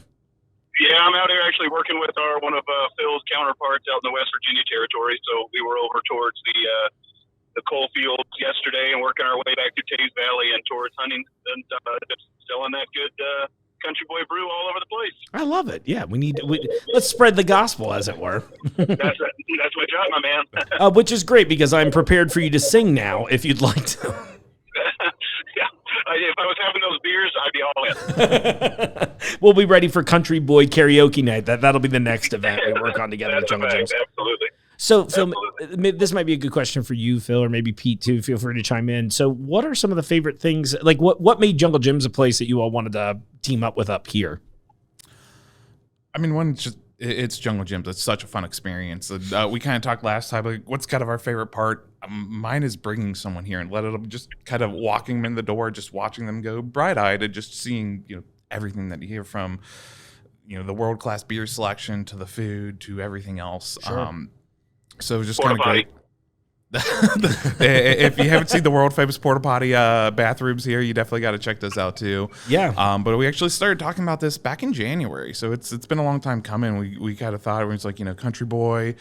Yeah, I'm out here actually working with one of Phil's counterparts out in the West Virginia territory. So we were over towards the coal fields yesterday and working our way back to Taze Valley and towards Huntington, just selling that good Country Boy brew all over the place. I love it. Yeah, let's spread the gospel, as it were. That's my job, my man. Which is great because I'm prepared for you to sing now if you'd like to. Yeah, if I was having those beers, I'd be all in. We'll be ready for Country Boy karaoke night. That'll be the next event we work on together with Jungle Gyms. Absolutely. So, Phil, this might be a good question for you, Phil, or maybe Pete too. Feel free to chime in. So, what are some of the favorite things? Like, what made Jungle Gyms a place that you all wanted to team up with up here? I mean, it's Jungle Gyms. It's such a fun experience. We kind of talked last time. Like, what's kind of our favorite part? Mine is bringing someone here and just kind of walking them in the door, just watching them go bright-eyed and just seeing everything that you hear from the world-class beer selection to the food to everything else. Sure. So it was just kind of great. If you haven't seen the world famous porta potty bathrooms here, you definitely got to check this out too. Yeah. But we actually started talking about this back in January, so it's been a long time coming. We kind of thought it was like Country Boy.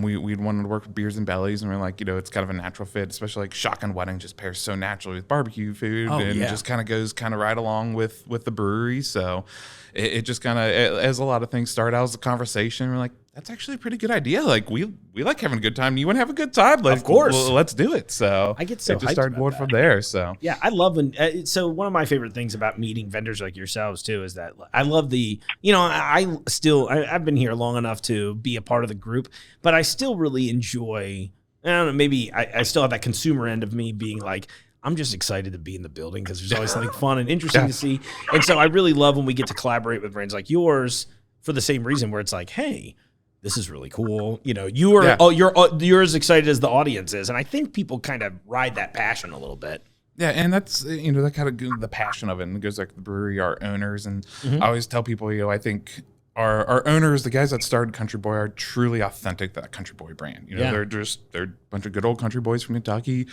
We'd wanted to work with Beers and Bellies, and we're like it's kind of a natural fit, especially like Shotgun Wedding just pairs so naturally with barbecue food, just kind of goes right along with the brewery. So it just kind of, as a lot of things start out as a conversation, we're like, that's actually a pretty good idea. Like we like having a good time. You want to have a good time? Like, of course, let's do it. So I get so it just started going from there. So yeah, I love when. So one of my favorite things about meeting vendors like yourselves too is that I love the. I've been here long enough to be a part of the group, but I still really enjoy. I don't know. Maybe I still have that consumer end of me being like, I'm just excited to be in the building because there's always something fun and interesting to see. And so I really love when we get to collaborate with brands like yours for the same reason, where it's like, hey, this is really cool. You're as excited as the audience is. And I think people kind of ride that passion a little bit. Yeah, and that's, that kind of the passion of it. And it goes like the brewery, our owners. And I always tell people, I think our owners, the guys that started Country Boy, are truly authentic to that Country Boy brand. They're a bunch of good old country boys from Kentucky,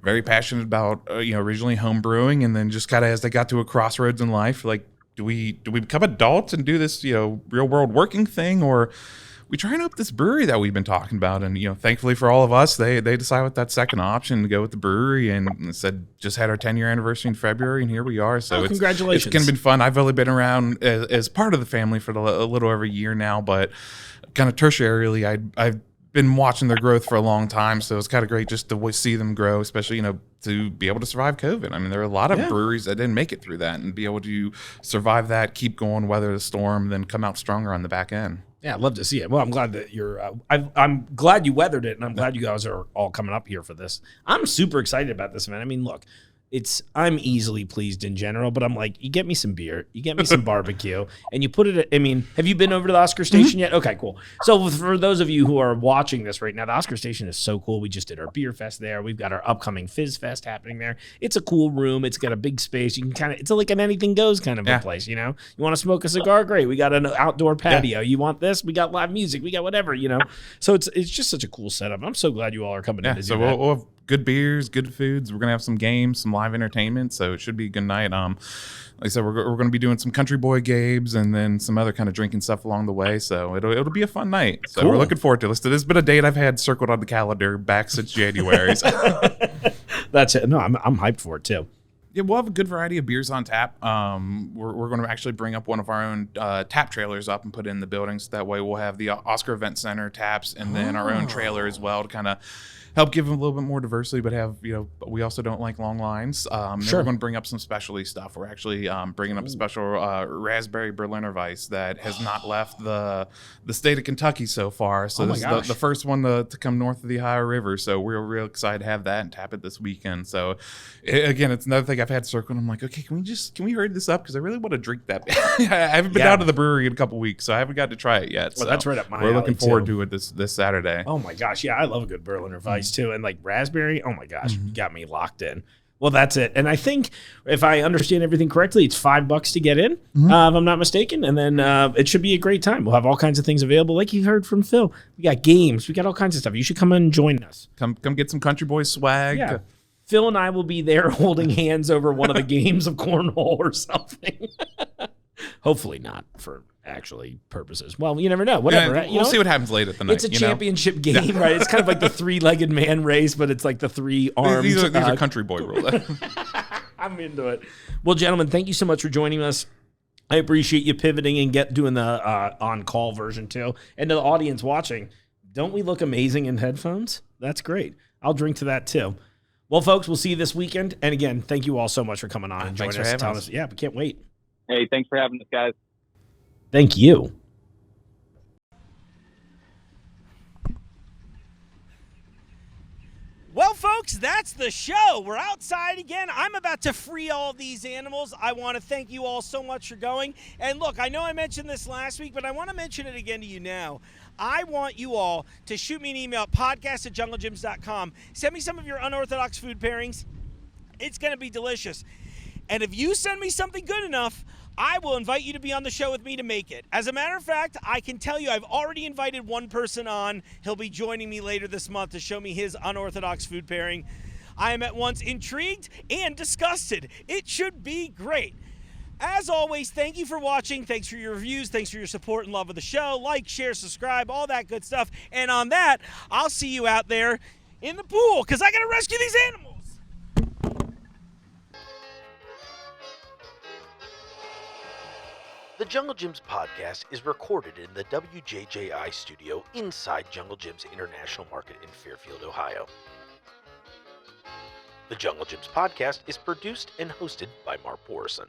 very passionate about, originally home brewing. And then just kind of as they got to a crossroads in life, like, do we become adults and do this, real world working thing, or we trying up this brewery that we've been talking about? And, thankfully for all of us, they decided with that second option to go with the brewery and said, just had our 10-year anniversary in February, and here we are. So congratulations. It's kind of been fun. I've only been around as part of the family for a little over a year now, but kind of tertiarily, I've been watching their growth for a long time. So it's kind of great just to see them grow, especially, to be able to survive COVID. I mean, there are a lot of breweries that didn't make it through that, and be able to survive that, keep going, weather the storm, then come out stronger on the back end. Yeah, I'd love to see it. Well, I'm glad that you're. I'm glad you weathered it, and I'm glad you guys are all coming up here for this. I'm super excited about this event. I mean, look, I'm easily pleased in general, but I'm like, you get me some beer, you get me some barbecue, and you put it. Have you been over to the Oscar Station yet? Okay, cool. So for those of you who are watching this right now, the Oscar Station is so cool. We just did our Beerfest there. We've got our upcoming Fizz Fest happening there. It's a cool room. It's got a big space. You can it's like an anything goes kind of a place. You want to smoke a cigar? Great. We got an outdoor patio. You want this? We got live music. We got whatever. So it's just such a cool setup. I'm so glad you all are coming in to do that. We'll have good beers, good foods. We're gonna have some games, some live entertainment, so it should be a good night. Like I said, we're gonna be doing some Country Boy games and then some other kind of drinking stuff along the way. So it'll be a fun night. So We're looking forward to this. This has been a date I've had circled on the calendar back since January. That's it. No, I'm hyped for it too. Yeah, we'll have a good variety of beers on tap. We're going to actually bring up one of our own tap trailers up and put it in the building. So that way we'll have the Oscar Event Center taps and then our own trailer as well to kind of help give them a little bit more diversity, but have, we also don't like long lines. Sure. We're going to bring up some specialty stuff. We're actually bringing up a special raspberry Berliner Weiss that has not left the state of Kentucky so far. So this is the first one to come north of the Ohio River. So we're real excited to have that and tap it this weekend. So again, it's another thing I've had circling. I'm like, okay, can we hurry this up? Because I really want to drink that. I haven't been down to the brewery in a couple weeks, so I haven't got to try it yet. Well, so that's right up my We're looking alley, forward too. to it this Saturday. Oh my gosh, yeah, I love a good Berliner Weiss too, and like raspberry. Oh my gosh, you got me locked in. Well, that's it. And I think if I understand everything correctly, it's $5 to get in, if I'm not mistaken. And then it should be a great time. We'll have all kinds of things available, like you heard from Phil. We got games. We got all kinds of stuff. You should come in and join us. Come get some Country Boy swag. Yeah. Phil and I will be there holding hands over one of the games of cornhole or something. Hopefully not for actually purposes. Well, you never know. Whatever. Yeah, we'll see what happens late at the night. It's a championship game, right? It's kind of like the three-legged man race, but it's like the three arms. These are Country Boy rules. I'm into it. Well, gentlemen, thank you so much for joining us. I appreciate you pivoting and doing the on-call version too. And to the audience watching, don't we look amazing in headphones? That's great. I'll drink to that too. Well, folks, we'll see you this weekend. And again, thank you all so much for coming on and joining us. Telling us. Yeah, we can't wait. Hey, thanks for having us, guys. Thank you. Well, folks, that's the show. We're outside again. I'm about to free all these animals. I want to thank you all so much for going. And look, I know I mentioned this last week, but I want to mention it again to you now. I want you all to shoot me an email at podcast@junglegyms.com. Send me some of your unorthodox food pairings. It's going to be delicious. And if you send me something good enough, I will invite you to be on the show with me to make it. As a matter of fact, I can tell you I've already invited one person on. He'll be joining me later this month to show me his unorthodox food pairing. I am at once intrigued and disgusted. It should be great. As always, thank you for watching. Thanks for your reviews. Thanks for your support and love of the show. Like, share, subscribe, all that good stuff. And on that, I'll see you out there in the pool because I got to rescue these animals. The Jungle Gyms podcast is recorded in the WJJI studio inside Jungle Gyms International Market in Fairfield, Ohio. The Jungle Gyms podcast is produced and hosted by Mark Borison.